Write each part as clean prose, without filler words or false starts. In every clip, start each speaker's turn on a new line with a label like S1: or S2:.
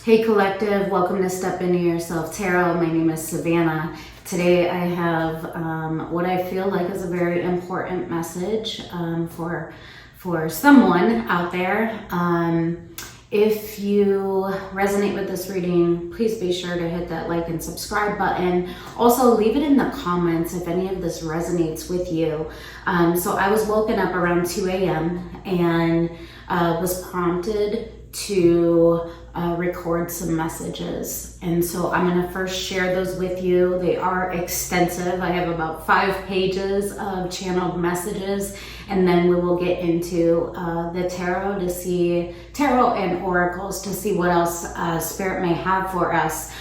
S1: Hey Collective, welcome to Step Into Yourself Tarot. My name is Savannah. Today I have what I feel like is a very important message for someone out there. If you resonate with this reading, please be sure to hit that like and subscribe button. Also, leave it in the comments if any of this resonates with you. So I was woken up around 2 a.m. and was prompted to record some messages. And so I'm going to first share those with you. They are extensive. I have about 5 pages of channeled messages, and then we will get into the tarot and oracles to see what else Spirit may have for us.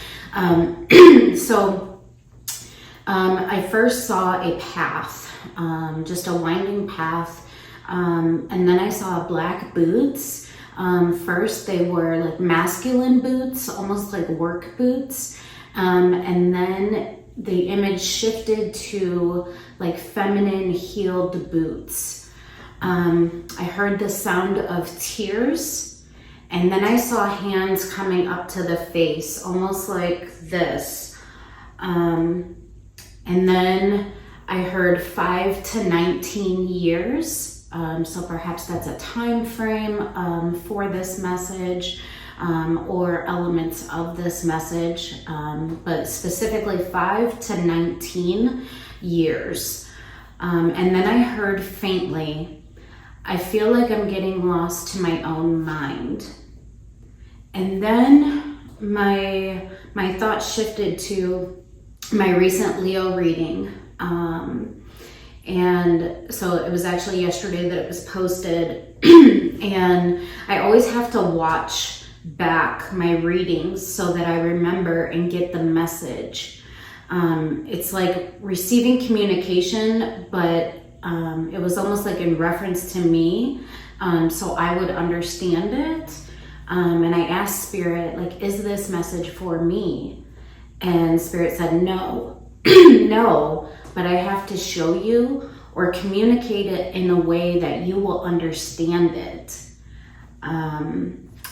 S1: I first saw a path, just a winding path, and then I saw black boots. First they were like masculine boots, almost like work boots. And then the image shifted to like feminine heeled boots. I heard the sound of tears, and then I saw hands coming up to the face, almost like this. And then I heard 5 to 19 years. So perhaps that's a time frame for this message or elements of this message, but specifically 5 to 19 years. And then I heard faintly, I feel like I'm getting lost to my own mind. And then my thoughts shifted to my recent Leo reading. And so it was actually yesterday that it was posted. And I always have to watch back my readings so that I remember and get the message. It's like receiving communication, but it was almost like in reference to me. So I would understand it. And I asked Spirit, like, is this message for me? And Spirit said, no, no. But I have to show you or communicate it in a way that you will understand it.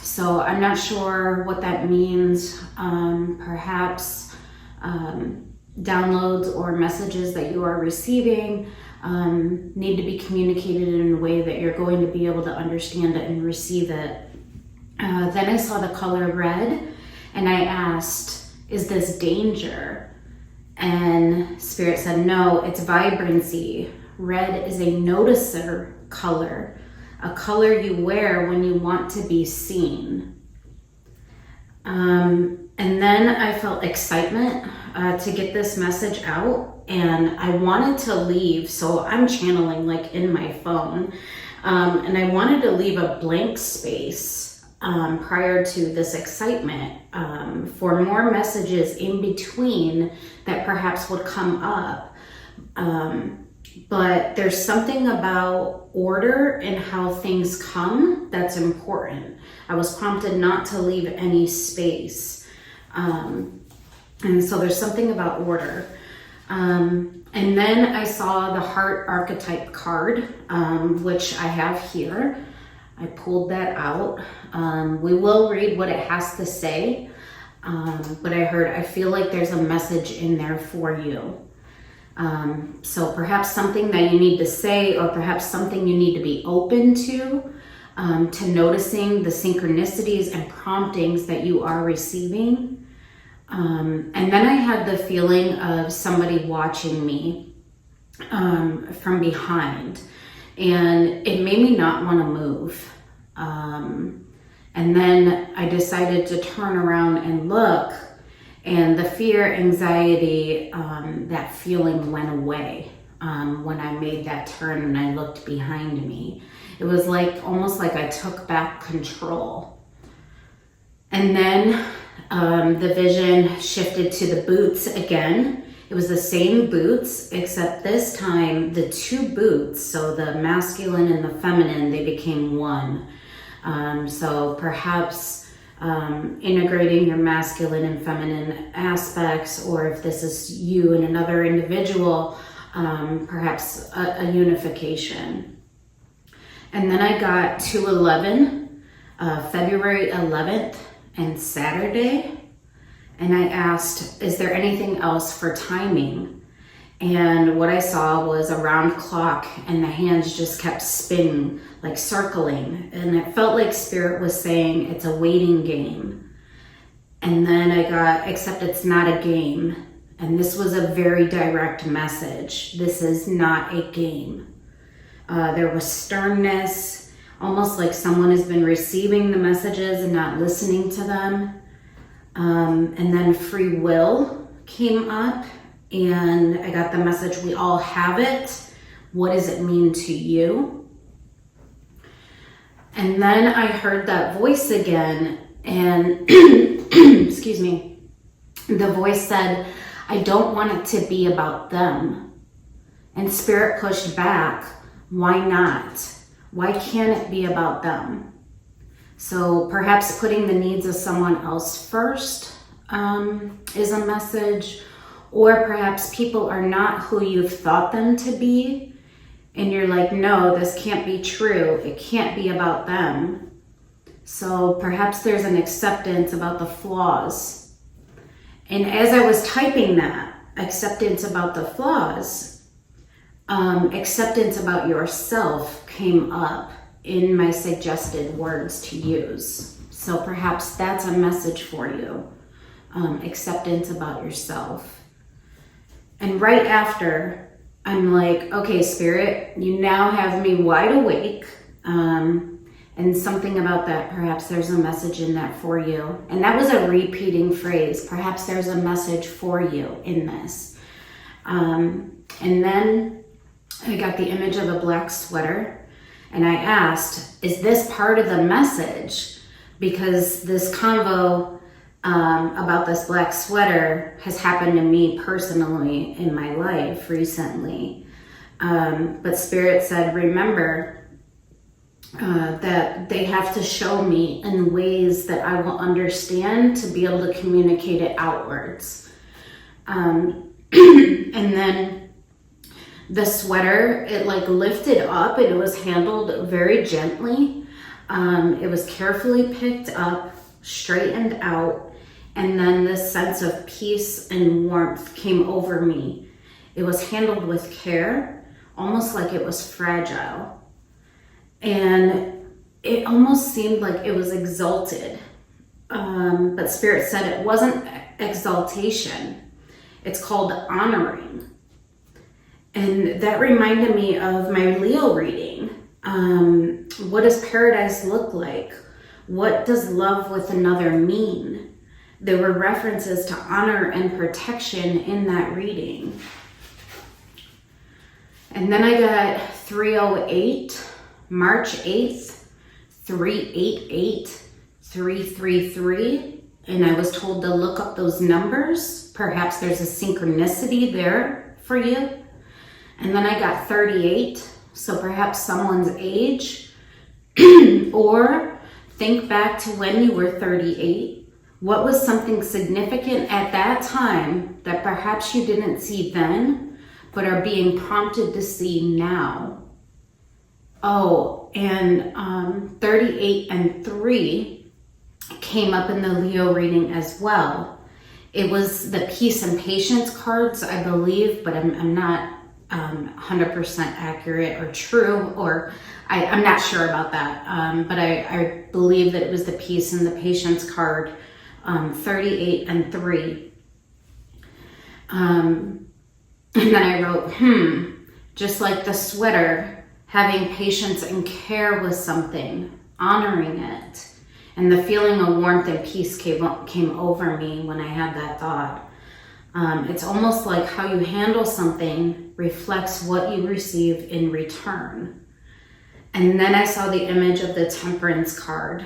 S1: So I'm not sure what that means. Perhaps downloads or messages that you are receiving need to be communicated in a way that you're going to be able to understand it and receive it. Then I saw the color red, and I asked, is this danger? And Spirit said, no, it's vibrancy. Red is a noticer color, a color you wear when you want to be seen. And then I felt excitement to get this message out, and I wanted to leave. So I'm channeling like in my phone, and I wanted to leave a blank space prior to this excitement for more messages in between that perhaps would come up. But there's something about order and how things come that's important. I was prompted not to leave any space. And so there's something about order. And then I saw the heart archetype card, which I have here. I pulled that out. We will read what it has to say, but I feel like there's a message in there for you. So perhaps something that you need to say, or perhaps something you need to be open to noticing the synchronicities and promptings that you are receiving. And then I had the feeling of somebody watching me from behind. And it made me not want to move. And then I decided to turn around and look, and the fear, anxiety, that feeling went away when I made that turn and I looked behind me. It was like almost like I took back control. And then the vision shifted to the boots again. It was the same boots, except this time the 2 boots, so the masculine and the feminine, they became one. So perhaps integrating your masculine and feminine aspects, or if this is you and another individual, perhaps a unification. And then I got 211, February 11th, and Saturday. And I asked, is there anything else for timing? And what I saw was a round clock, and the hands just kept spinning, like circling. And it felt like Spirit was saying it's a waiting game. And then I got, except it's not a game. And this was a very direct message. This is not a game. There was sternness, almost like someone has been receiving the messages and not listening to them. And then free will came up, and I got the message, we all have it. What does it mean to you? And then I heard that voice again, and excuse me, the voice said, I don't want it to be about them. And Spirit pushed back. Why not? Why can't it be about them? So perhaps putting the needs of someone else first is a message, or perhaps people are not who you've thought them to be, and you're like, no, this can't be true. It can't be about them. So perhaps there's an acceptance about the flaws. And as I was typing that, acceptance about the flaws, acceptance about yourself came up in my suggested words to use. So perhaps that's a message for you. Acceptance about yourself. And right after, I'm like, okay, Spirit, you now have me wide awake. And something about that, perhaps there's a message in that for you. And that was a repeating phrase. Perhaps there's a message for you in this. And then I got the image of a black sweater, and I asked, is this part of the message? Because this convo about this black sweater has happened to me personally in my life recently. But Spirit said, remember that they have to show me in ways that I will understand to be able to communicate it outwards. And then the sweater, it like lifted up, and it was handled very gently. It was carefully picked up, straightened out, and then this sense of peace and warmth came over me. It was handled with care, almost like it was fragile. And it almost seemed like it was exalted. But Spirit said it wasn't exaltation. It's called honoring. And that reminded me of my Leo reading. What does paradise look like? What does love with another mean? There were references to honor and protection in that reading. And then I got 308, March 8th, 388, 333. And I was told to look up those numbers. Perhaps there's a synchronicity there for you. And then I got 38, so perhaps someone's age. Or think back to when you were 38. What was something significant at that time that perhaps you didn't see then, but are being prompted to see now? Oh, and 38 and 3 came up in the Leo reading as well. It was the peace and patience cards, I believe, but I'm not 100% accurate or true, or I'm not sure about that. But I believe that it was the peace and the patience card, 38 and 3. And then I wrote, just like the sweater, having patience and care with something, honoring it. And the feeling of warmth and peace came over me when I had that thought. It's almost like how you handle something reflects what you receive in return. And then I saw the image of the temperance card,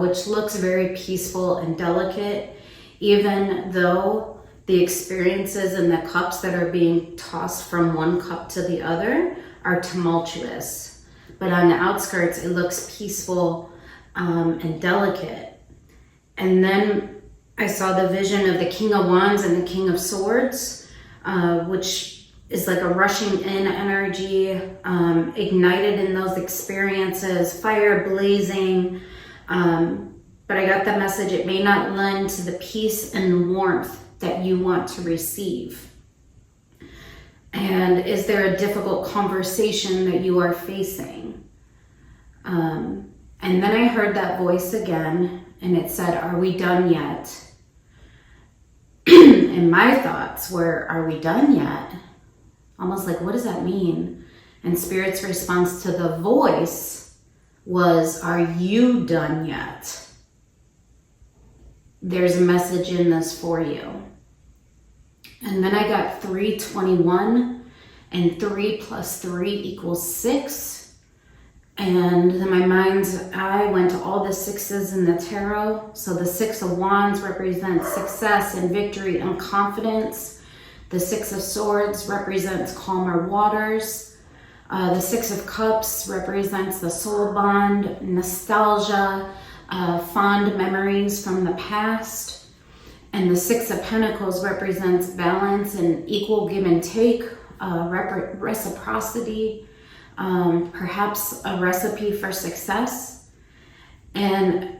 S1: which looks very peaceful and delicate, even though the experiences and the cups that are being tossed from one cup to the other are tumultuous. But on the outskirts, it looks peaceful and delicate. And then I saw the vision of the King of Wands and the King of Swords, which is like a rushing in energy, ignited in those experiences, fire blazing. but I got the message it may not lend to the peace and warmth that you want to receive. And is there a difficult conversation that you are facing? And then I heard that voice again, and it said, are we done yet? And my thoughts were, are we done yet? Almost like, what does that mean? And Spirit's response to the voice was, are you done yet? There's a message in this for you. And then I got 321, and 3 plus 3 equals 6. And in my mind's eye went to all the sixes in the tarot. So the 6 of Wands represents success and victory and confidence. The 6 of Swords represents calmer waters. The 6 of Cups represents the soul bond, nostalgia, fond memories from the past. And the 6 of Pentacles represents balance and equal give and take, reciprocity, perhaps a recipe for success. And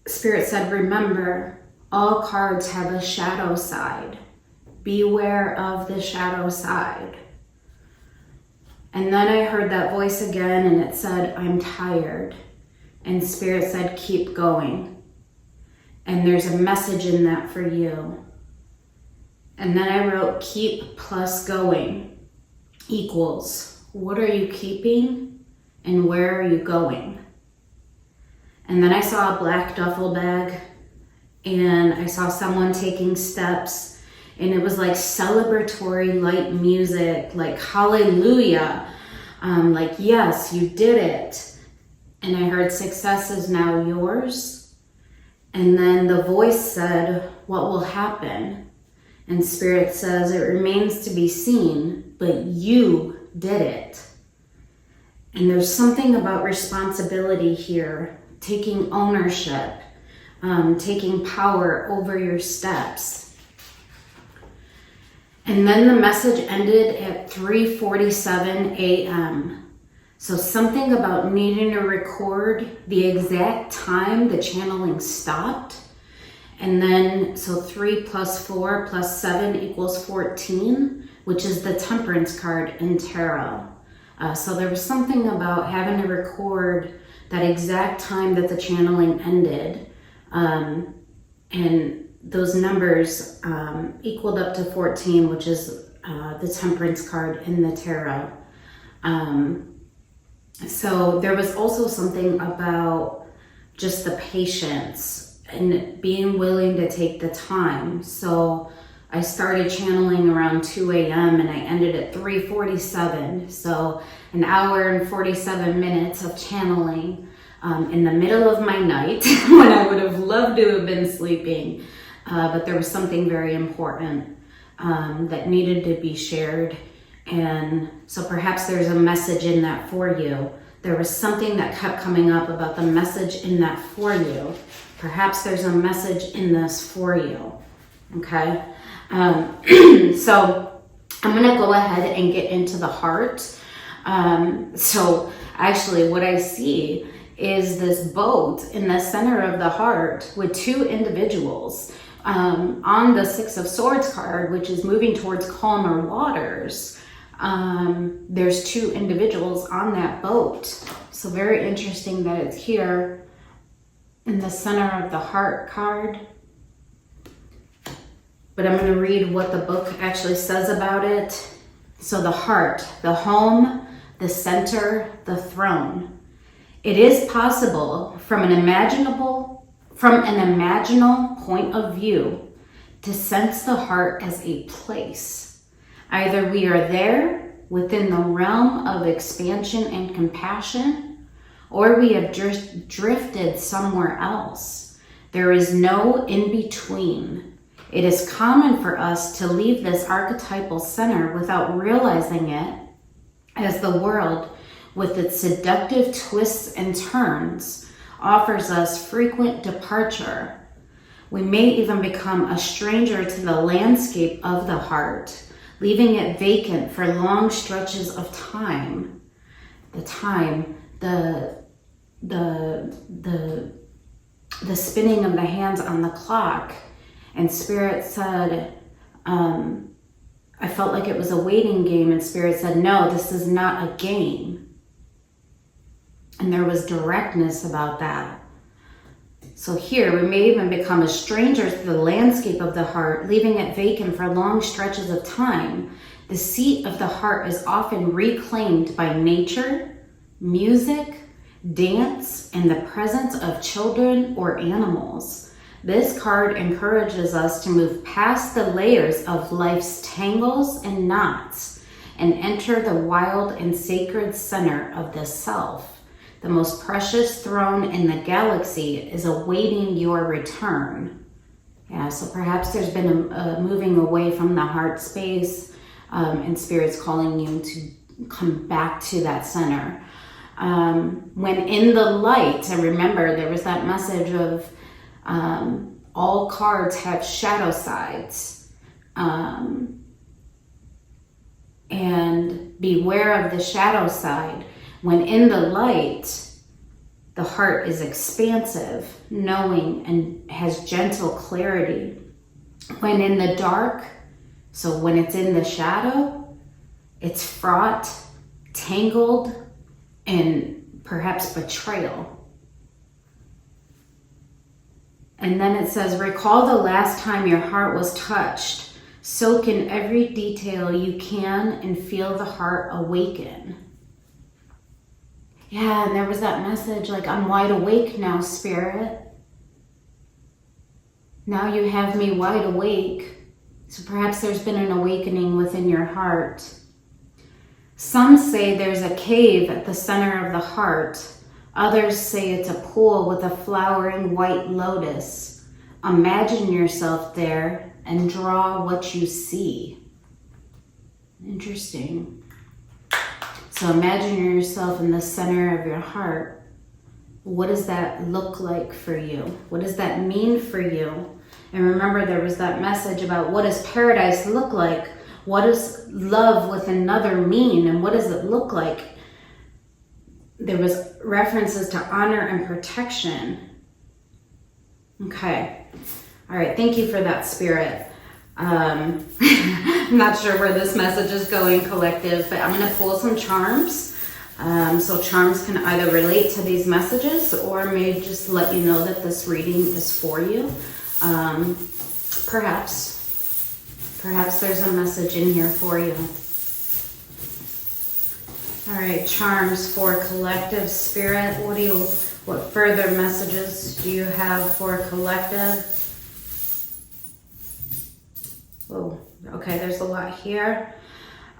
S1: Spirit said, remember, all cards have a shadow side. Beware of the shadow side. And then I heard that voice again, and it said, I'm tired. And Spirit said, keep going. And there's a message in that for you. And then I wrote, keep plus going equals, what are you keeping and where are you going? And then I saw a black duffel bag, and I saw someone taking steps, and it was like celebratory light music, like hallelujah, like yes, you did it. And I heard success is now yours. And then the voice said, what will happen? And Spirit says, it remains to be seen, but you did it. And there's something about responsibility here, taking ownership, taking power over your steps. And then the message ended at 3:47 a.m. So something about needing to record the exact time the channeling stopped. And then, so 3 plus 4 plus 7 equals 14, which is the Temperance card in tarot. So there was something about having to record that exact time that the channeling ended. And those numbers equaled up to 14, which is the Temperance card in the tarot. So there was also something about just the patience and being willing to take the time. So I started channeling around 2 a.m. and I ended at 3:47. So an hour and 47 minutes of channeling in the middle of my night when I would have loved to have been sleeping. But there was something very important that needed to be shared. And so perhaps there's a message in that for you. There was something that kept coming up about the message in that for you. Perhaps there's a message in this for you. Okay? So I'm going to go ahead and get into the heart. So actually what I see is this boat in the center of the heart with two individuals. On the 6 of Swords card, which is moving towards calmer waters, there's two individuals on that boat. So very interesting that it's here in the center of the heart card. But I'm going to read what the book actually says about it. So the heart, the home, the center, the throne. It is possible from an imaginal point of view to sense the heart as a place. Either we are there within the realm of expansion and compassion, or we have drifted somewhere else. There is no in between. It is common for us to leave this archetypal center without realizing it, as the world, with its seductive twists and turns, offers us frequent departure. We may even become a stranger to the landscape of the heart, leaving it vacant for long stretches of time. the spinning of the hands on the clock. And Spirit said, I felt like it was a waiting game. And Spirit said, no, this is not a game. And there was directness about that. So here, we may even become a stranger to the landscape of the heart, leaving it vacant for long stretches of time. The seat of the heart is often reclaimed by nature, music, dance, and the presence of children or animals. This card encourages us to move past the layers of life's tangles and knots and enter the wild and sacred center of the self. The most precious throne in the galaxy is awaiting your return. Yeah, so perhaps there's been a moving away from the heart space, and Spirit's calling you to come back to that center. When in the light, I remember there was that message of all cards have shadow sides. And beware of the shadow side. When in the light, the heart is expansive, knowing, and has gentle clarity. When in the dark, so when it's in the shadow, it's fraught, tangled, and perhaps betrayal. And then it says, recall the last time your heart was touched. Soak in every detail you can and feel the heart awaken. Yeah, and there was that message like, I'm wide awake now, Spirit. Now you have me wide awake. So perhaps there's been an awakening within your heart. Some say there's a cave at the center of the heart. Others say it's a pool with a flowering white lotus. Imagine yourself there and draw what you see. Interesting. So imagine yourself in the center of your heart. What does that look like for you? What does that mean for you? And remember, there was that message about what does paradise look like? What does love with another mean? And what does it look like? There was references to honor and protection. Okay. All right. Thank you for that, Spirit. I'm not sure where this message is going, collective, but I'm going to pull some charms. So charms can either relate to these messages or may just let you know that this reading is for you. Perhaps there's a message in here for you. All right, charms for collective, Spirit. What further messages do you have for collective? Whoa, okay, there's a lot here.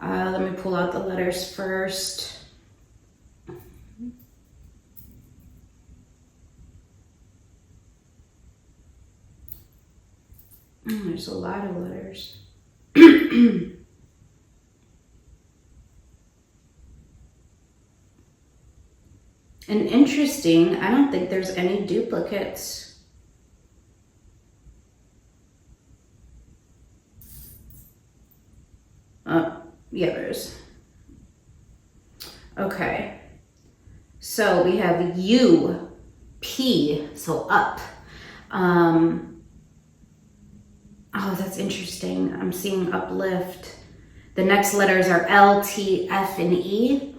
S1: Let me pull out the letters first. There's a lot of letters. And interesting, I don't think there's any duplicates. Yeah, there's. Okay. So we have U, P, so up. Oh, that's interesting. I'm seeing uplift. The next letters are L, T, F, and E.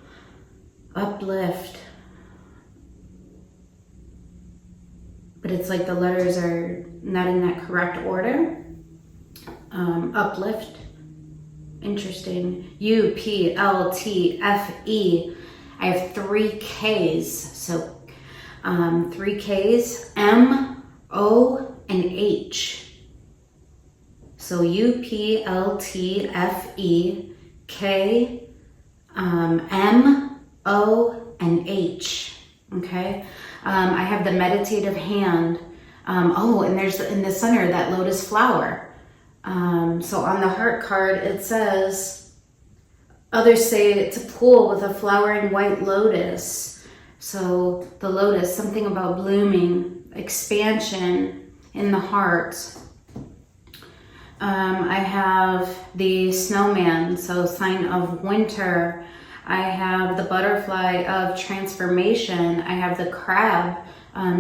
S1: Uplift. But it's like the letters are not in that correct order. Uplift. Interesting. U, P, L, T, F, E. I have 3 Ks. So 3 Ks, M, O, and H. So U, P, L, T, F, E, K, M, O, and H. Okay. I have the meditative hand. And there's in the center that lotus flower. So on the heart card, it says, others say it's a pool with a flowering white lotus. So the lotus, something about blooming, expansion in the heart. I have the snowman, so sign of winter. I have the butterfly of transformation. I have the crab,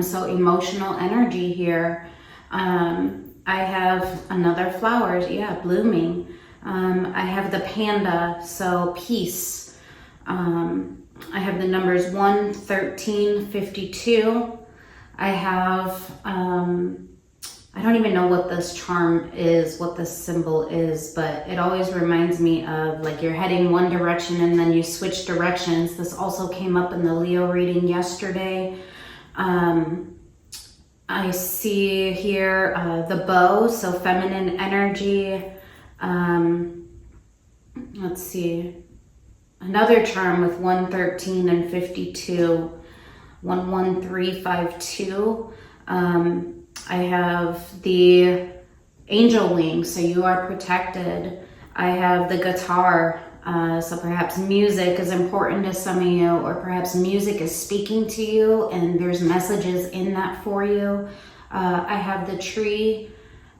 S1: So emotional energy here. I have another flower, yeah, blooming. I have the panda, so peace. I have the numbers 1, 13, 52. I have, I don't even know what this charm is, what this symbol is, but it always reminds me of like you're heading one direction and then you switch directions. This also came up in the Leo reading yesterday. I see here the bow, so feminine energy. Let's see. Another charm with 1, 13, and 52. 1, 1, 3, 5, 2. I have the angel wings, so you are protected. I have the guitar, so perhaps music is important to some of you, or perhaps music is speaking to you and there's messages in that for you. I have the tree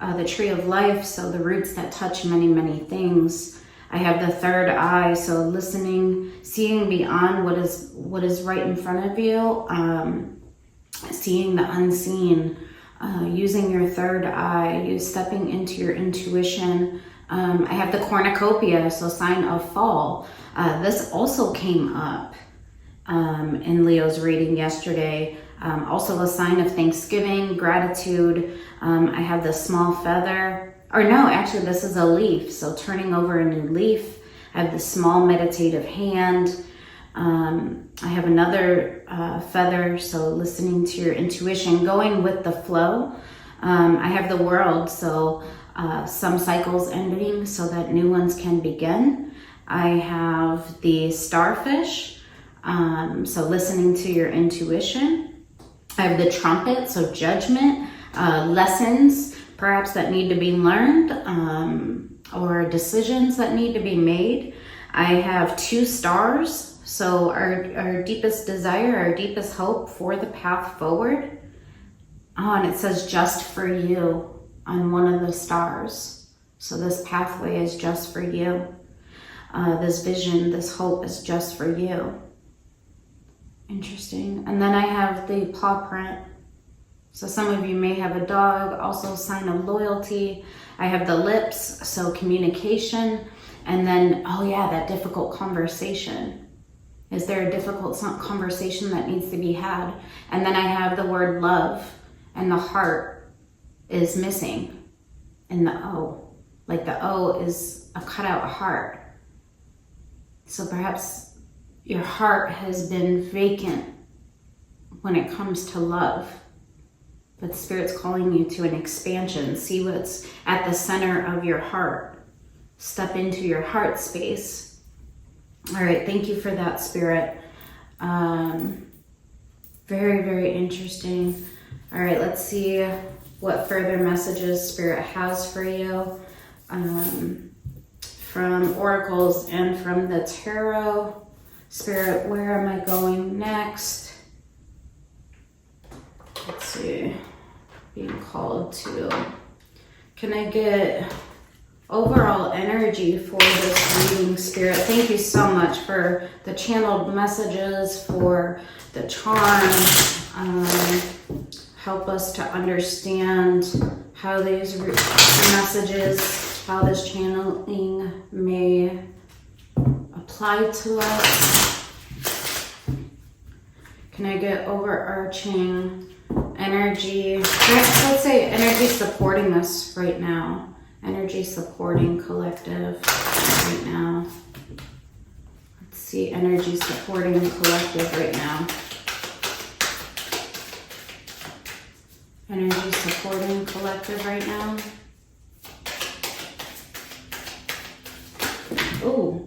S1: of life, so the roots that touch many, many things. I have the third eye, so listening, seeing beyond what is right in front of you, seeing the unseen, using your third eye, you stepping into your intuition. I have the cornucopia, so sign of fall. This also came up in Leo's reading yesterday. Also a sign of thanksgiving, gratitude. I have the small feather. Or no, actually this is a leaf, so turning over a new leaf. I have the small meditative hand. I have another feather, so listening to your intuition, going with the flow. I have the world, so some cycles ending so that new ones can begin. I have the starfish, so listening to your intuition. I have the trumpet, so judgment, lessons perhaps that need to be learned, or decisions that need to be made. I have 2 stars, so our deepest desire, our deepest hope for the path forward. Oh, and it says just for you on one of the stars. So this pathway is just for you. This vision, this hope is just for you. Interesting. And then I have the paw print. So some of you may have a dog, also a sign of loyalty. I have the lips, so communication. And then, oh yeah, that difficult conversation. Is there a difficult conversation that needs to be had? And then I have the word love, and the heart is missing in the O. Like the O is a cutout heart. So perhaps your heart has been vacant when it comes to love. But Spirit's calling you to an expansion. See what's at the center of your heart. Step into your heart space. All right, thank you for that, Spirit. Very, very interesting. All right, let's see what further messages Spirit has for you from oracles and from the tarot. Spirit, where am I going next? Let's see. Being called to. Can I get overall energy for this reading, Spirit? Thank you so much for the channeled messages, for the charms. Help us to understand how these messages, how this channeling may apply to us. Can I get overarching energy? Let's say energy supporting us right now. Energy supporting collective right now. Let's see, energy supporting collective right now. Energy supporting collective right now. Oh,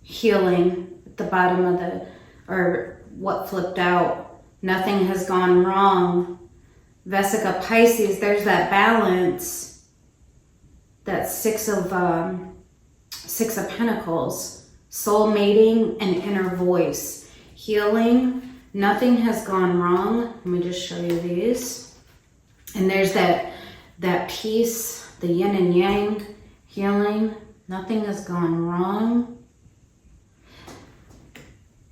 S1: healing at the bottom of the, or what flipped out. Nothing has gone wrong. Vesica Pisces, there's that balance. That six of Pentacles. Soul mating and inner voice. Healing. Nothing has gone wrong. Let me just show you these. And there's that peace, the yin and yang, healing. Nothing has gone wrong.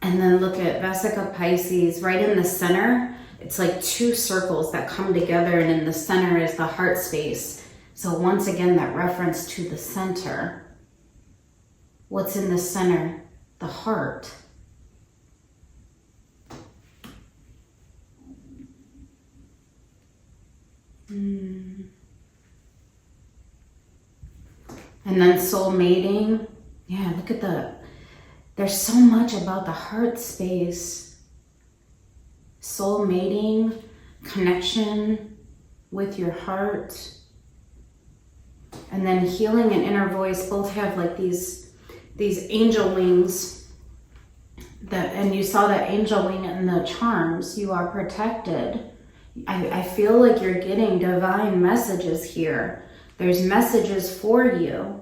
S1: And then look at Vesica Pisces, right in the center. It's like two circles that come together, and in the center is the heart space. So once again, that reference to the center. What's in the center? The heart. And then soul mating. Yeah, look at there's so much about the heart space. Soul mating, connection with your heart. And then healing and inner voice both have like these angel wings. And you saw that angel wing in the charms. You are protected. I feel like you're getting divine messages here. There's messages for you.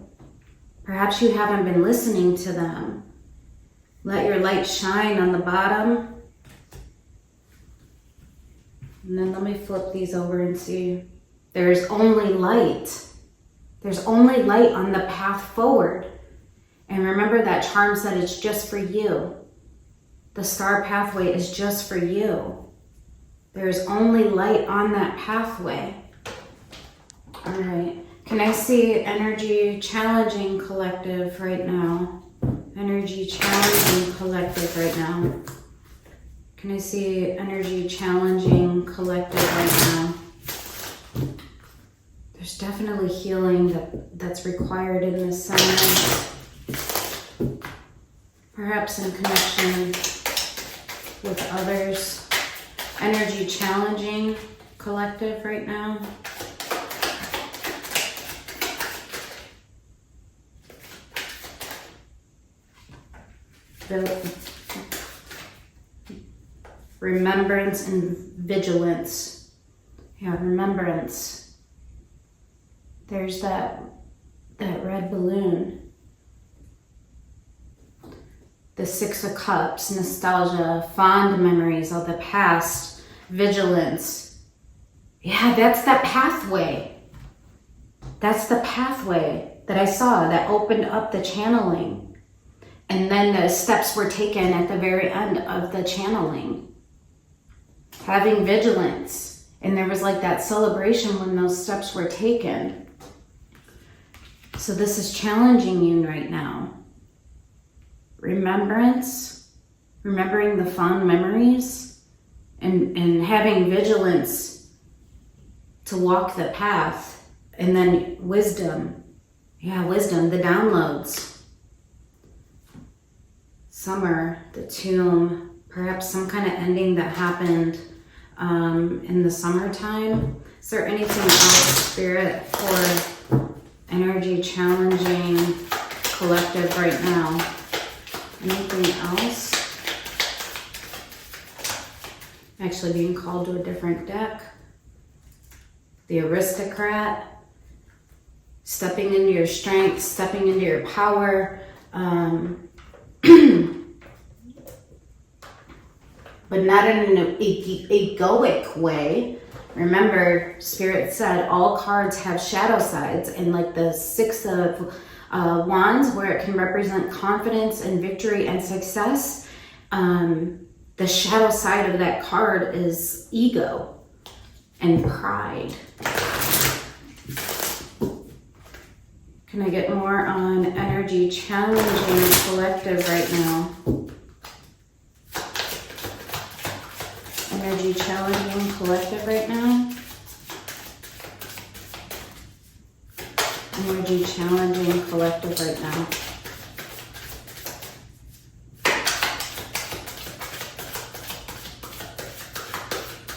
S1: Perhaps you haven't been listening to them. Let your light shine on the bottom. And then let me flip these over and see. There's only light. There's only light on the path forward. And remember that charm said it's just for you. The star pathway is just for you. There's only light on that pathway. All right. Can I see energy challenging collective right now? Energy challenging collective right now. Can I see energy challenging collective right now? There's definitely healing that's required in this sign. Perhaps in connection with others. Energy challenging collective right now. The remembrance and vigilance. Yeah, remembrance. There's that red balloon. The Six of Cups, nostalgia, fond memories of the past, vigilance. Yeah, that's that pathway. That's the pathway that I saw that opened up the channeling. And then the steps were taken at the very end of the channeling. Having vigilance. And there was like that celebration when those steps were taken. So this is challenging you right now. Remembrance, remembering the fond memories, and having vigilance to walk the path. And then wisdom. Yeah, wisdom, the downloads. Summer, the tomb, perhaps some kind of ending that happened in the summertime. Is there anything else, Spirit, for energy challenging collective right now? Anything else? Actually being called to a different deck. The Aristocrat. Stepping into your strength, stepping into your power. But not in an egoic way. Remember, Spirit said all cards have shadow sides, and like the Six of Wands, where it can represent confidence and victory and success, the shadow side of that card is ego and pride. Can I get more on energy challenging collective right now? Energy challenging collective right now. Energy challenging collective right now.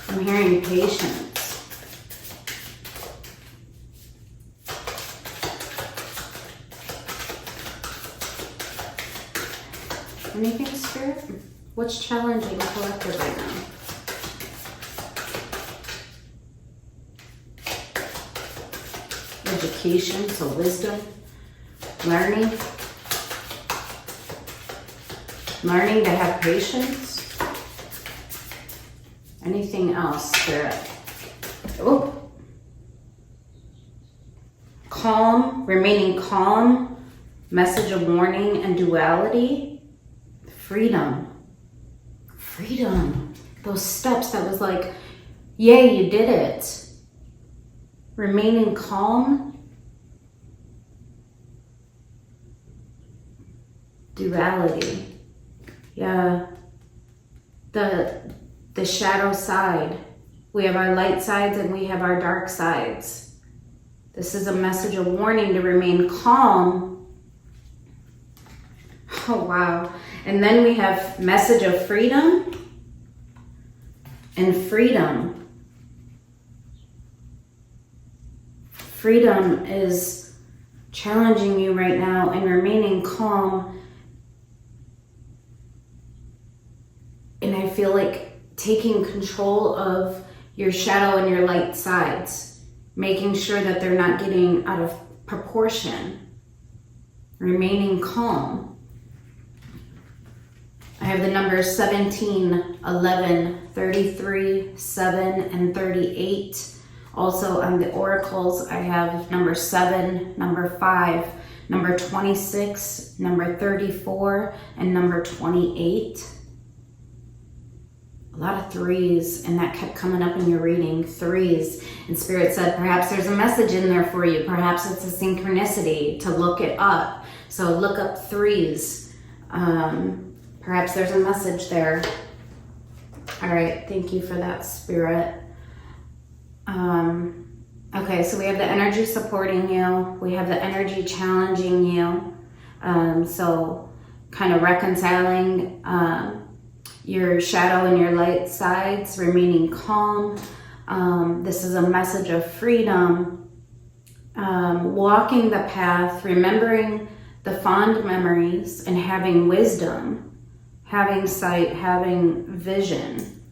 S1: I'm hearing patience. Anything, Spirit? What's challenging collective right now? Education, so wisdom, learning to have patience. Anything else, Spirit? Oh, calm, remaining calm, message of warning and duality, freedom. freedom. Those steps that was like, yay, you did it. Remaining calm. Duality. Yeah. The shadow side. We have our light sides and we have our dark sides. This is a message of warning to remain calm. Oh, wow. And then we have message of freedom and freedom. Freedom is challenging you right now and remaining calm. And I feel like taking control of your shadow and your light sides, making sure that they're not getting out of proportion, remaining calm. I have the numbers 17, 11, 33, 7, and 38. Also on the oracles, I have number 7, number 5, number 26, number 34, and number 28. A lot of threes, and that kept coming up in your reading, threes. And Spirit said, perhaps there's a message in there for you. Perhaps it's a synchronicity to look it up. So look up threes. Perhaps there's a message there. All right, thank you for that, Spirit. Okay, so we have the energy supporting you. We have the energy challenging you. So kind of reconciling your shadow and your light sides, remaining calm. This is a message of freedom. Walking the path, remembering the fond memories, and having wisdom, having sight, having vision.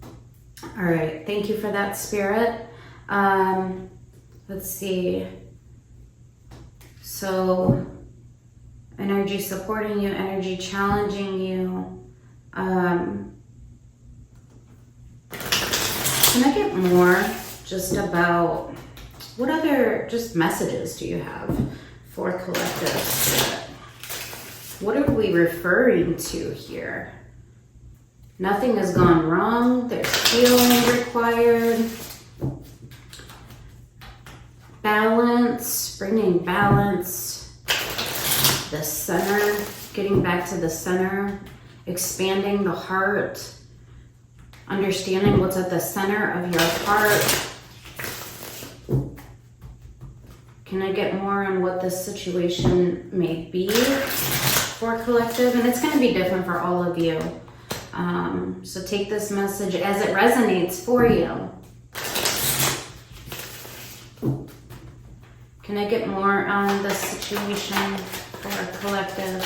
S1: All right, thank you for that, Spirit. Let's see. So, energy supporting you, energy challenging you. Can I get more just about what other just messages do you have for collective spirit? What are we referring to here? Nothing has gone wrong. There's healing required. Balance, bringing balance. The center, getting back to the center. Expanding the heart. Understanding what's at the center of your heart. Can I get more on what this situation may be for collective? And it's going to be different for all of you. So take this message as it resonates for you. Can I get more on the situation for collective?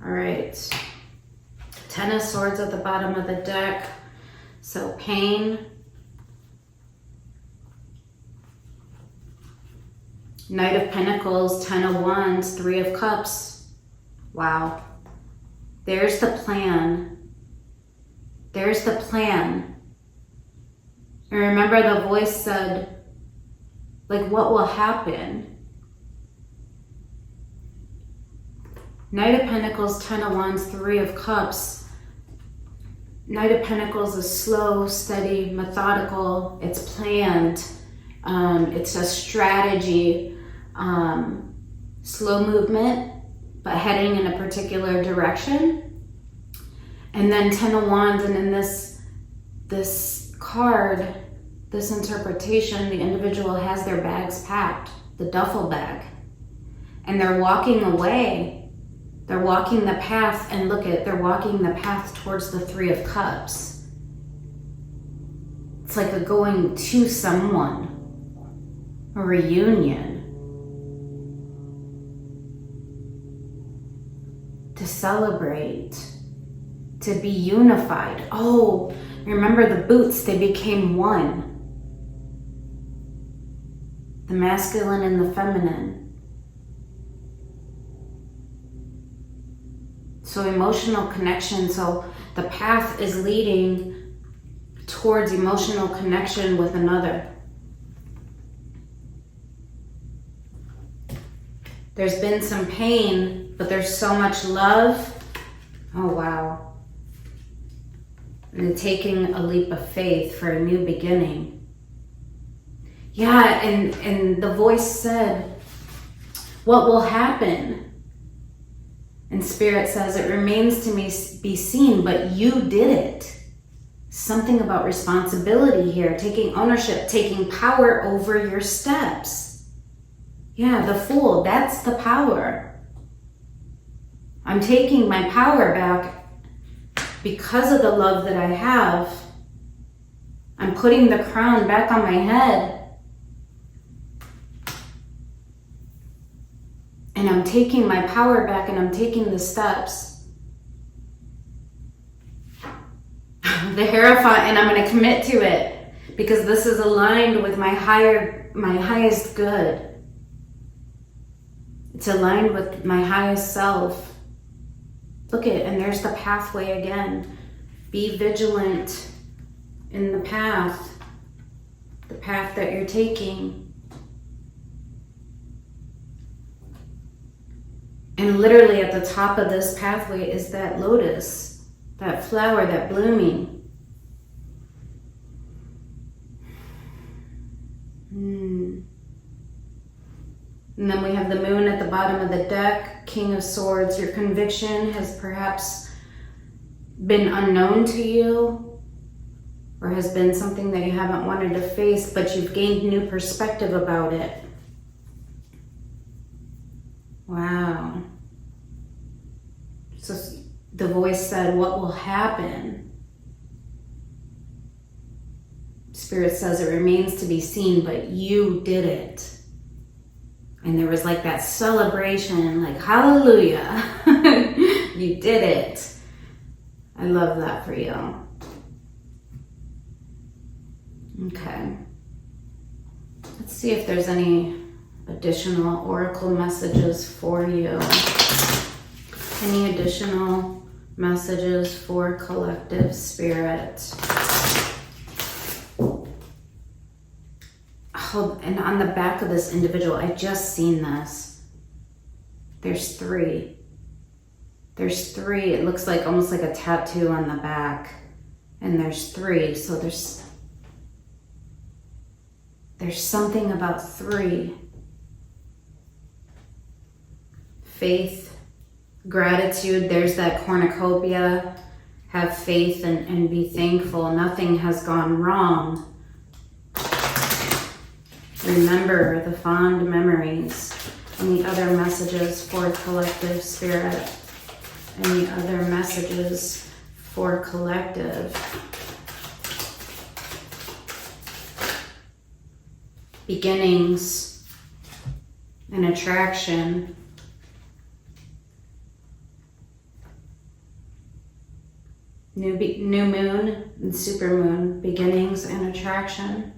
S1: All right. 10 of Swords at the bottom of the deck. So pain. Knight of Pentacles, 10 of Wands, 3 of Cups. Wow. There's the plan. There's the plan. And remember the voice said, like, what will happen? Knight of Pentacles, 10 of Wands, 3 of Cups. Knight of Pentacles is slow, steady, methodical. It's planned. It's a strategy. Slow movement, but heading in a particular direction. And then 10 of Wands, and in this card, this interpretation, the individual has their bags packed, the duffel bag, and they're walking away. They're walking the path, and they're walking the path towards the 3 of Cups. It's like a going to someone, a reunion. To celebrate, to be unified. Oh, remember the boots, they became one. The masculine and the feminine. So emotional connection. So the path is leading towards emotional connection with another. There's been some pain, but there's so much love. Oh, wow. And taking a leap of faith for a new beginning. Yeah, and the voice said, what will happen? And Spirit says, it remains to be seen, but you did it. Something about responsibility here, taking ownership, taking power over your steps. Yeah, the Fool, that's the power. I'm taking my power back because of the love that I have. I'm putting the crown back on my head. And I'm taking my power back and I'm taking the steps. The Hierophant, and I'm going to commit to it because this is aligned with my highest good. It's aligned with my highest self. Look at it, and there's the pathway again. Be vigilant in the path that you're taking. And literally at the top of this pathway is that lotus, that flower, that blooming. And then we have the Moon at the bottom of the deck, King of Swords. Your conviction has perhaps been unknown to you or has been something that you haven't wanted to face, but you've gained new perspective about it. Wow. So the voice said, what will happen? Spirit says it remains to be seen, but you did it. And there was like that celebration, like, hallelujah, you did it. I love that for you. Okay. Let's see if there's any additional oracle messages for you. Any additional messages for collective spirit? Oh, and on the back of this individual, I just seen this. There's three. There's three. It looks like almost like a tattoo on the back. And there's three. So there's something about three. Faith, gratitude. There's that cornucopia. Have faith and be thankful. Nothing has gone wrong. Remember the fond memories. Any other messages for collective spirit? Any other messages for collective? Beginnings and attraction. New moon and supermoon. Beginnings and attraction.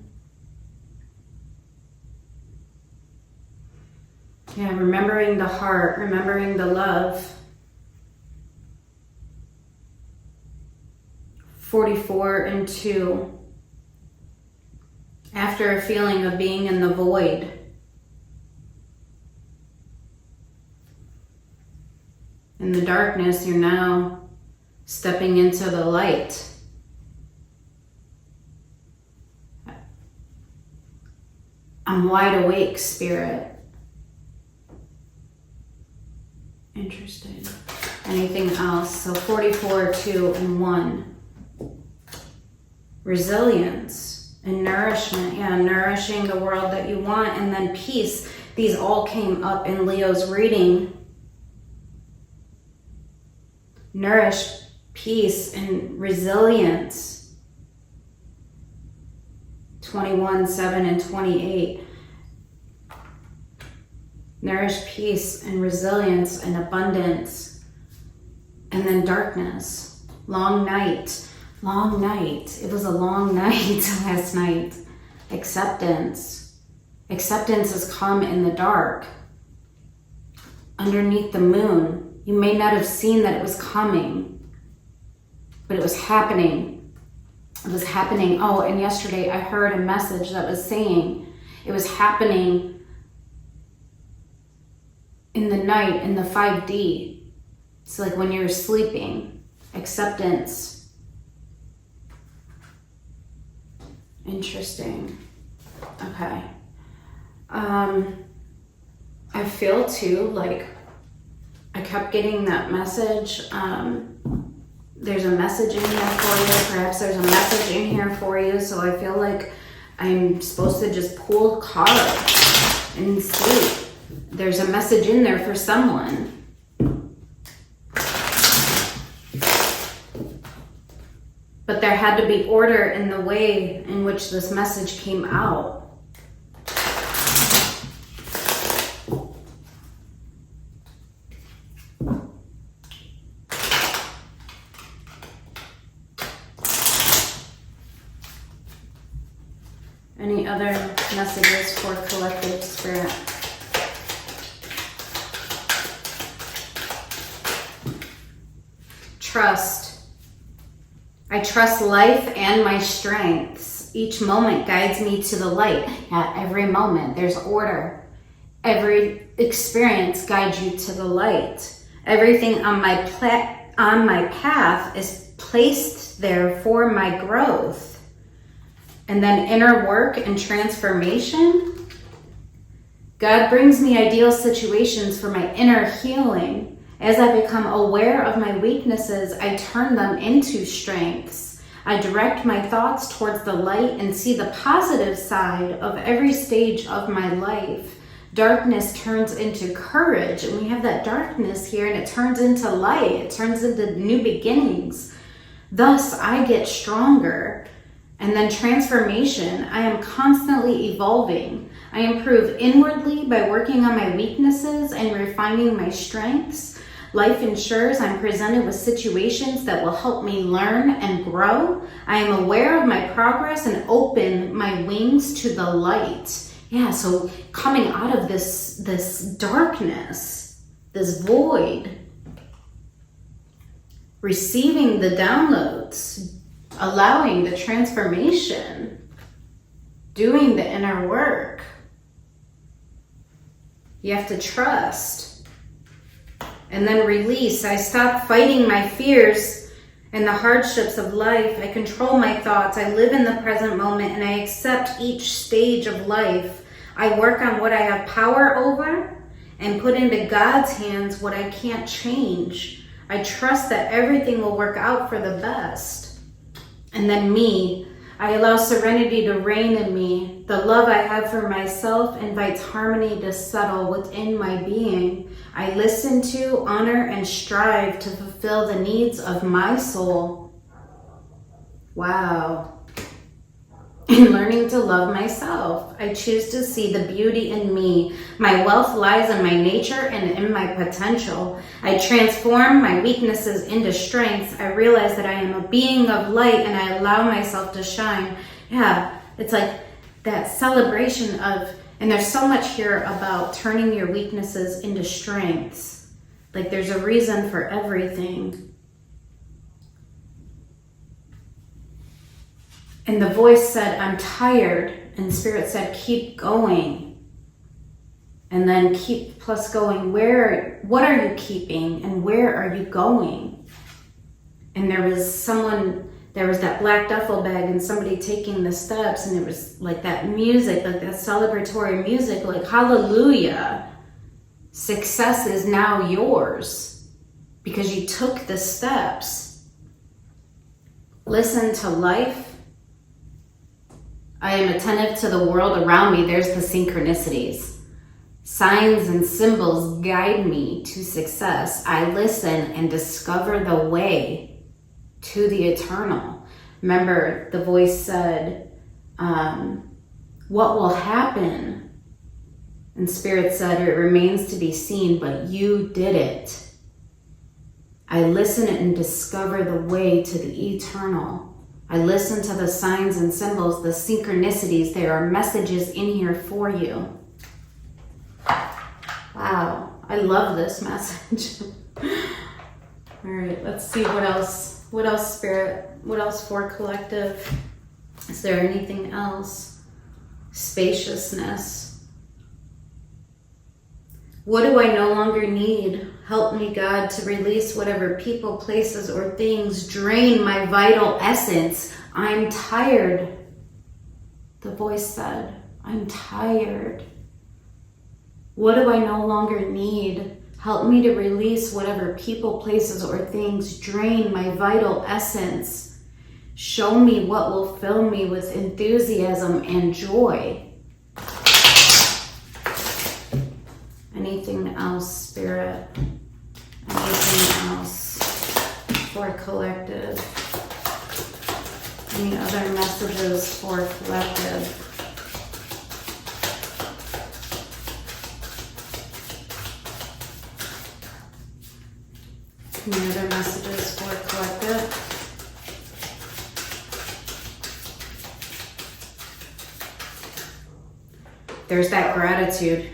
S1: Yeah, remembering the heart, remembering the love. 44 and 2. After a feeling of being in the void. In the darkness, you're now stepping into the light. I'm wide awake, Spirit. Interesting. Anything else? So 44, 2, and 1. Resilience and nourishment. Yeah, nourishing the world that you want. And then peace. These all came up in Leo's reading. Nourish, peace, and resilience. 21, 7, and 28. Nourish peace and resilience and abundance. And then darkness. Long night. Long night. It was a long night last night. Acceptance. Acceptance has come in the dark. Underneath the moon. You may not have seen that it was coming, but it was happening. It was happening. Oh, and yesterday I heard a message that was saying it was happening in the night in the 5D. It's like when you're sleeping, acceptance. Interesting. Okay. I feel too like I kept getting that message. There's a message in here for you. Perhaps there's a message in here for you. So I feel like I'm supposed to just pull a card and see. There's a message in there for someone. But there had to be order in the way in which this message came out. Any other messages for collective spirit? Trust. I trust life and my strengths. Each moment guides me to the light. At every moment, there's order. Every experience guides you to the light. Everything on my path is placed there for my growth. And then inner work and transformation. God brings me ideal situations for my inner healing. As I become aware of my weaknesses, I turn them into strengths. I direct my thoughts towards the light and see the positive side of every stage of my life. Darkness turns into courage, and we have that darkness here, and it turns into light. It turns into new beginnings. Thus, I get stronger. And then transformation. I am constantly evolving. I improve inwardly by working on my weaknesses and refining my strengths. Life ensures I'm presented with situations that will help me learn and grow. I am aware of my progress and open my wings to the light. Yeah, so coming out of this darkness, this void, receiving the downloads, allowing the transformation, doing the inner work. You have to trust. And then release. I stop fighting my fears and the hardships of life. I control my thoughts. I live in the present moment and I accept each stage of life. I work on what I have power over and put into God's hands what I can't change. I trust that everything will work out for the best. And then me, I allow serenity to reign in me. The love I have for myself invites harmony to settle within my being. I listen to, honor, and strive to fulfill the needs of my soul. Wow. In learning to love myself, I choose to see the beauty in me. My wealth lies in my nature and in my potential. I transform my weaknesses into strengths. I realize that I am a being of light and I allow myself to shine. Yeah, it's like that celebration of, and there's so much here about turning your weaknesses into strengths. Like there's a reason for everything. And the voice said, I'm tired. And Spirit said, keep going. And then keep plus going. What are you keeping and where are you going? And there was that black duffel bag and somebody taking the steps, and it was like that music, like that celebratory music, like hallelujah. Success is now yours because you took the steps. Listen to life. I am attentive to the world around me. There's the synchronicities. Signs and symbols guide me to success. I listen and discover the way to the eternal. Remember, the voice said, what will happen? And Spirit said, it remains to be seen, but you did it. I listen and discover the way to the eternal. I listen to the signs and symbols, the synchronicities. There are messages in here for you. Wow, I love this message. All right, let's see what else What else, Spirit? What else for collective? Is there anything else? Spaciousness. What do I no longer need? Help me, God, to release whatever people, places, or things drain my vital essence. I'm tired. The voice said, I'm tired. What do I no longer need? Help me to release whatever people, places, or things drain my vital essence. Show me what will fill me with enthusiasm and joy. Anything else, Spirit? Anything else for collective? Any other messages for collective? Any other messages for collective? There's that gratitude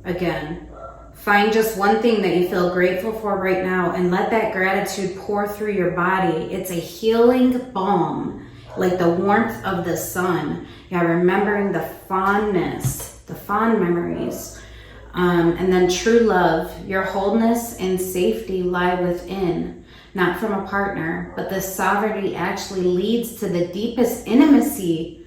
S1: again. Find just one thing that you feel grateful for right now and let that gratitude pour through your body. It's a healing balm, like the warmth of the sun. Yeah, remembering the fondness, the fond memories. And then true love, your wholeness and safety lie within, not from a partner, but the sovereignty actually leads to the deepest intimacy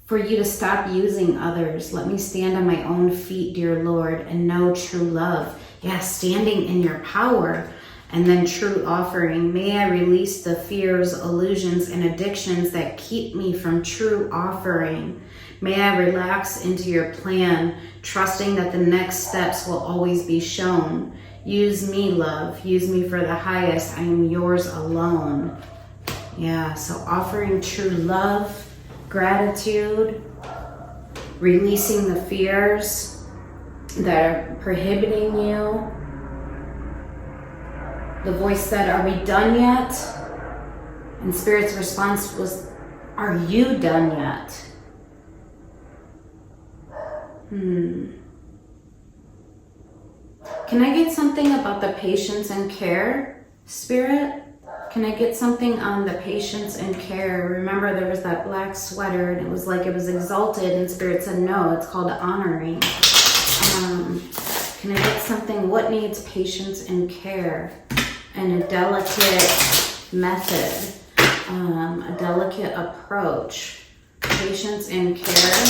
S1: for you to stop using others. Let me stand on my own feet, dear Lord, and know true love. Yeah, standing in your power. And then true offering. May I release the fears, illusions, and addictions that keep me from true offering. May I relax into your plan, trusting that the next steps will always be shown. Use me, love. Use me for the highest. I am yours alone. Yeah, so offering true love, gratitude, releasing the fears that are prohibiting you. The voice said, are we done yet? And Spirit's response was, are you done yet? Can I get something about the patience and care, Spirit? Can I get something on the patience and care? Remember, there was that black sweater and it was like it was exalted, and Spirit said, no, it's called honoring. Can I get something? What needs patience and care? And a delicate method, a delicate approach. Patience and care.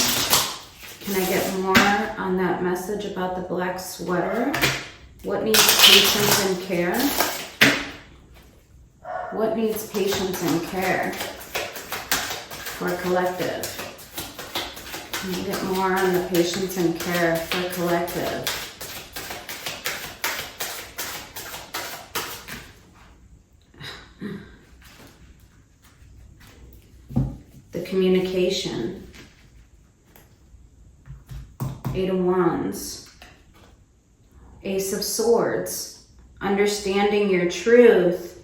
S1: Can I get more on that message about the black sweater? What needs patience and care? What needs patience and care for collective? Can I get more on the patience and care for collective? The communication. Eight of Wands. Ace of Swords. Understanding your truth.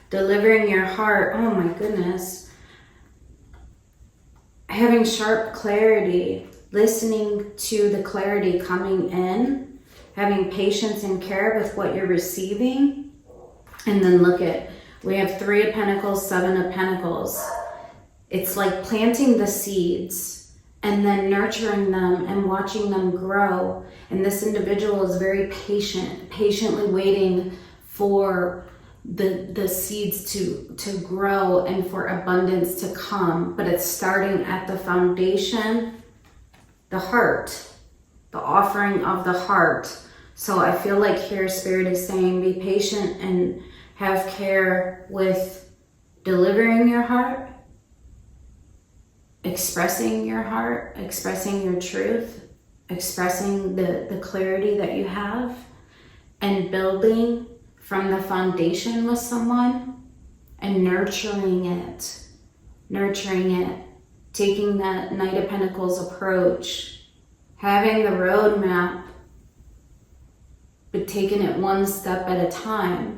S1: Delivering your heart. Oh my goodness. Having sharp clarity. Listening to the clarity coming in. Having patience and care with what you're receiving. And then look at, we have 3 of Pentacles, 7 of Pentacles. It's like planting the seeds and then nurturing them and watching them grow. And this individual is very patient, patiently waiting for the seeds to grow and for abundance to come. But it's starting at the foundation, the heart, the offering of the heart. So I feel like here Spirit is saying, be patient and have care with delivering your heart, expressing your heart, expressing your truth, expressing the clarity that you have, and building from the foundation with someone and nurturing it, taking that Knight of Pentacles approach, having the roadmap, but taking it one step at a time.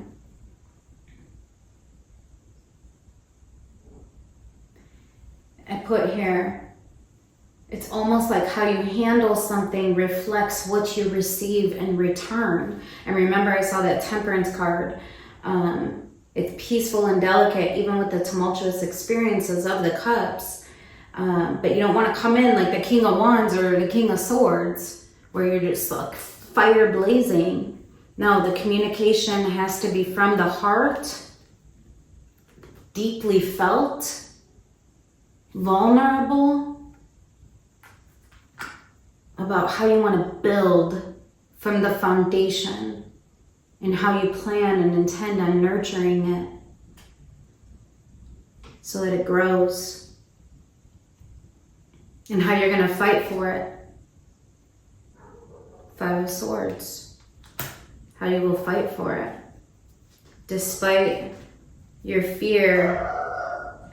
S1: I put here, It's almost like how you handle something reflects what you receive in return. And remember, I saw that temperance card. It's peaceful and delicate, even with the tumultuous experiences of the cups. But you don't want to come in like the King of Wands or the King of Swords, where you're just like fire blazing. No, the communication has to be from the heart, deeply felt, vulnerable, about how you want to build from the foundation and how you plan and intend on nurturing it so that it grows, and how you're going to fight for it. 5 of Swords. How you will fight for it. Despite your fear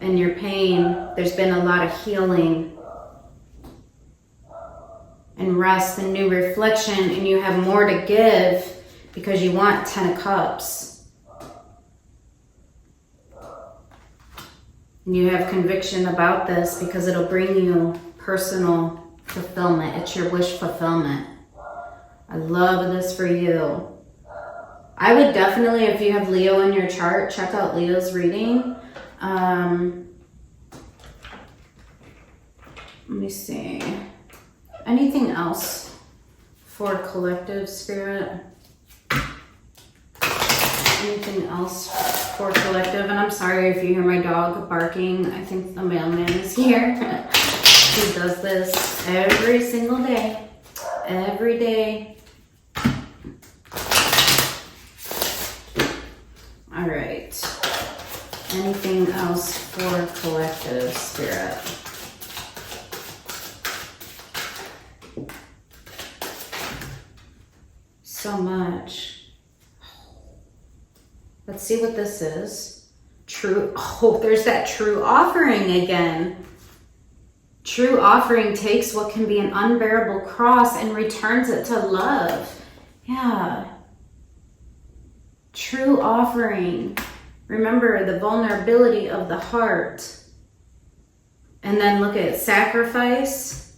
S1: and your pain, there's been a lot of healing and rest and new reflection, and you have more to give because you want 10 of Cups. And you have conviction about this because it'll bring you personal fulfillment. It's your wish fulfillment. I love this for you. I would definitely, if you have Leo in your chart, check out Leo's reading. Let me see. Anything else for collective, Spirit? Anything else for collective? And I'm sorry if you hear my dog barking. I think the mailman is here. He does this every single day. Every day. All right. Anything else for collective, Spirit? So much. Let's see what this is. True. Oh, there's that true offering again. True offering takes what can be an unbearable cross and returns it to love. Yeah. True offering. Remember the vulnerability of the heart. And then look at sacrifice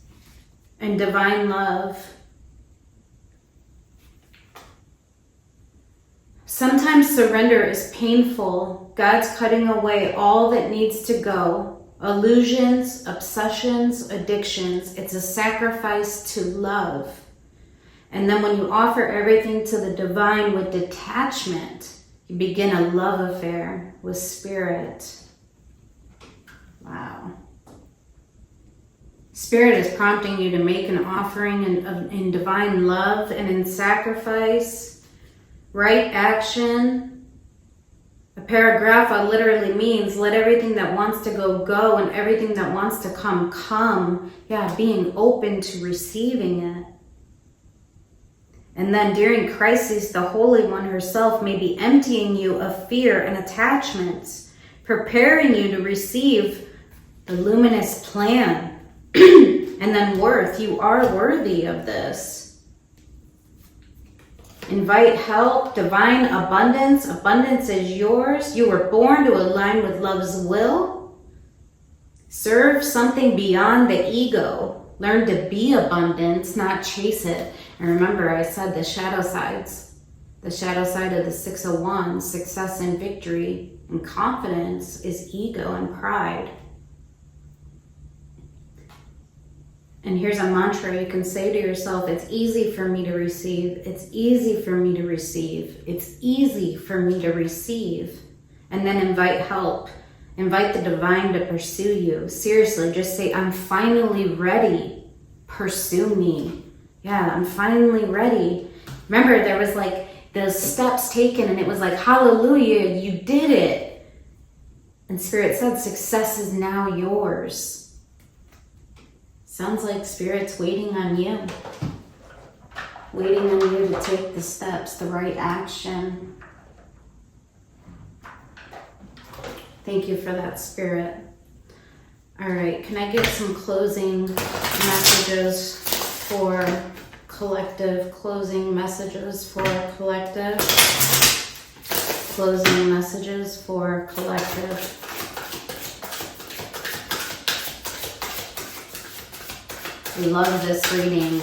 S1: and divine love. Sometimes surrender is painful. God's cutting away all that needs to go. Illusions, obsessions, addictions. It's a sacrifice to love. And then when you offer everything to the divine with detachment, you begin a love affair with Spirit. Wow. Spirit is prompting you to make an offering in divine love and in sacrifice. Right action. A paragrapha literally means let everything that wants to go, go, and everything that wants to come, come. Yeah, being open to receiving it. And then during crises, the Holy One herself may be emptying you of fear and attachments, preparing you to receive the luminous plan. And then worth. You are worthy of this. Invite help, divine abundance. Abundance is yours. You were born to align with love's will. Serve something beyond the ego. Learn to be abundance, not chase it. And remember, I said the shadow sides. The shadow side of the 6 of Wands, success and victory and confidence, is ego and pride. And here's a mantra you can say to yourself: it's easy for me to receive. It's easy for me to receive. It's easy for me to receive. And then invite help. Invite the divine to pursue you. Seriously, just say, I'm finally ready. Pursue me. Yeah, I'm finally ready. Remember, there was like those steps taken and it was like, hallelujah, you did it. And Spirit said, success is now yours. Sounds like Spirit's waiting on you. Waiting on you to take the steps, the right action. Thank you for that, Spirit. All right, can I get some closing messages for collective? Closing messages for collective. Closing messages for collective. Love this reading.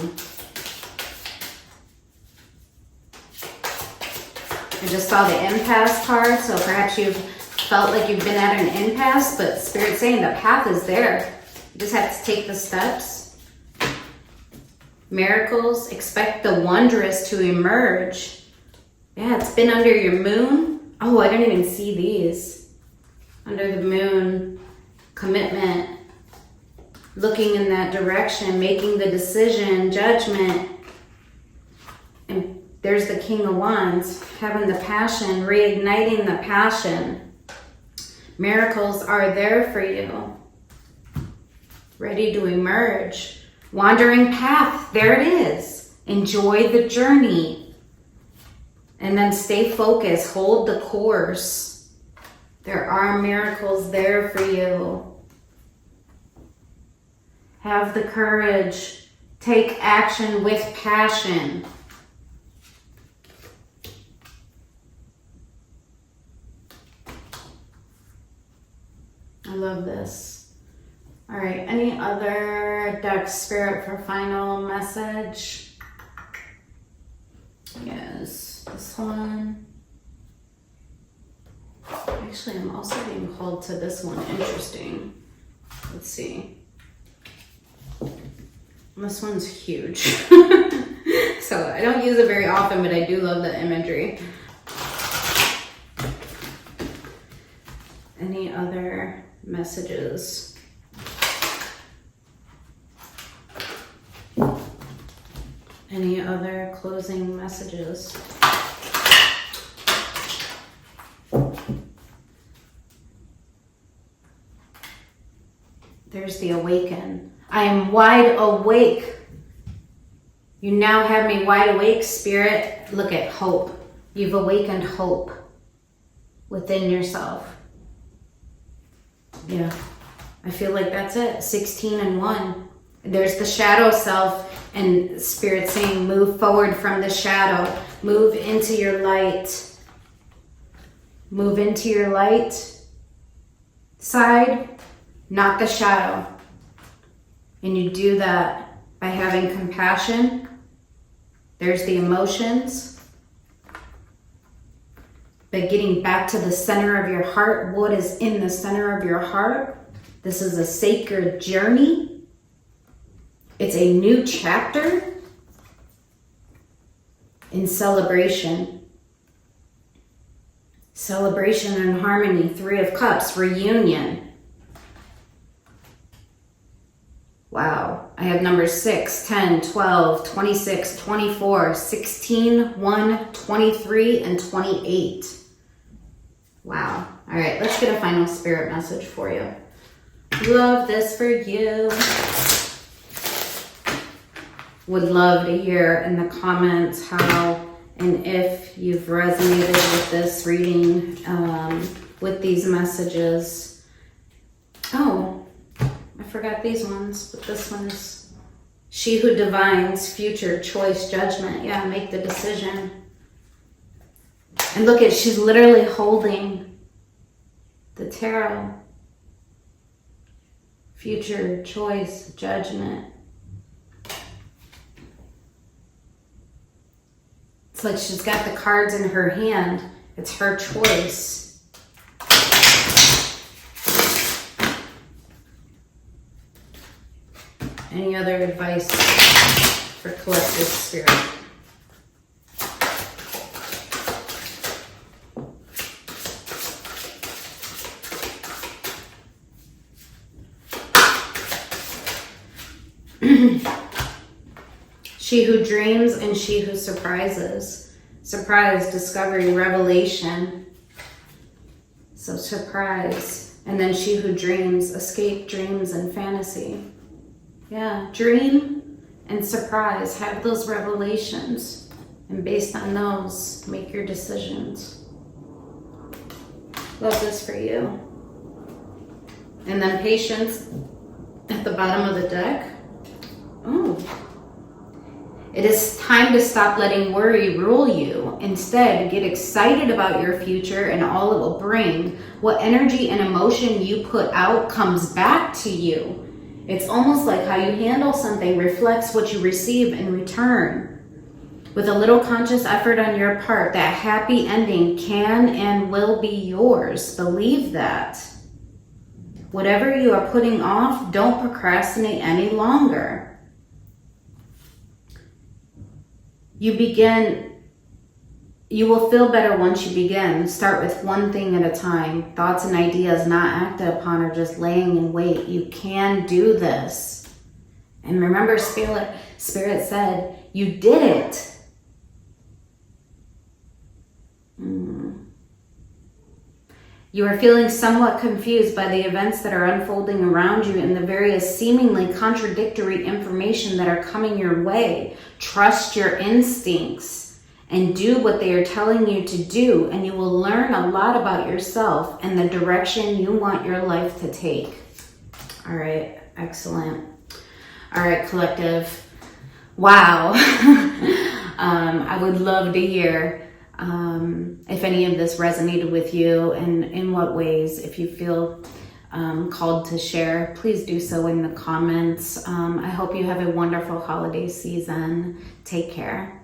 S1: I just saw the impasse card, so perhaps you've felt like you've been at an impasse, but Spirit's saying the path is there. You just have to take the steps. Miracles, expect the wondrous to emerge. Yeah, it's been under your moon. Oh, I didn't even see these. Under the moon, commitment, looking in that direction, making the decision, judgment. And there's the King of Wands, having the passion, reigniting the passion. Miracles are there for you. Ready to emerge. Wandering path, there it is. Enjoy the journey. And then stay focused, hold the course. There are miracles there for you. Have the courage. Take action with passion. I love this. All right, any other deck, Spirit, for final message? Yes, this one. Actually, I'm also being called to this one. Interesting. Let's see. This one's huge. So I don't use it very often, but I do love the imagery. Any other messages? Any other closing messages? There's the awaken. I am wide awake. You now have me wide awake, Spirit. Look at hope. You've awakened hope within yourself. Yeah, I feel like that's it. 16 and 1. There's the shadow self, and Spirit saying move forward from the shadow. Move into your light. Move into your light side, not the shadow. And you do that by having compassion. There's the emotions. By getting back to the center of your heart. What is in the center of your heart? This is a sacred journey. It's a new chapter in celebration. Celebration and harmony. 3 of Cups, reunion. Wow, I have numbers 6, 10, 12, 26, 24, 16, 1, 23, and 28. Wow. All right, let's get a final Spirit message for you. Love this for you. Would love to hear in the comments how and if you've resonated with this reading, with these messages. Oh, I forgot these ones, but this one is she who divines, future, choice, judgment. Yeah, make the decision. And look at, she's literally holding the tarot. Future, choice, judgment. It's like she's got the cards in her hand. It's her choice. Any other advice for collective spirit? She who dreams and she who surprises. Surprise, discovery, revelation. So surprise. And then she who dreams, escape, dreams, and fantasy. Yeah, dream and surprise. Have those revelations. And based on those, make your decisions. Love this for you. And then patience at the bottom of the deck. Oh. It is time to stop letting worry rule you. Instead, get excited about your future and all it will bring. What energy and emotion you put out comes back to you. It's almost like how you handle something reflects what you receive in return. With a little conscious effort on your part, that happy ending can and will be yours. Believe that. Whatever you are putting off, don't procrastinate any longer. You will feel better once you begin. Start with one thing at a time. Thoughts and ideas not acted upon are just laying in wait. You can do this. And remember, Spirit said, you did it. You are feeling somewhat confused by the events that are unfolding around you and the various seemingly contradictory information that are coming your way. Trust your instincts and do what they are telling you to do, and you will learn a lot about yourself and the direction you want your life to take. All right, excellent. All right, collective. Wow. I would love to hear if any of this resonated with you and in what ways. If you feel called to share, please do so in the comments. I hope you have a wonderful holiday season. Take care.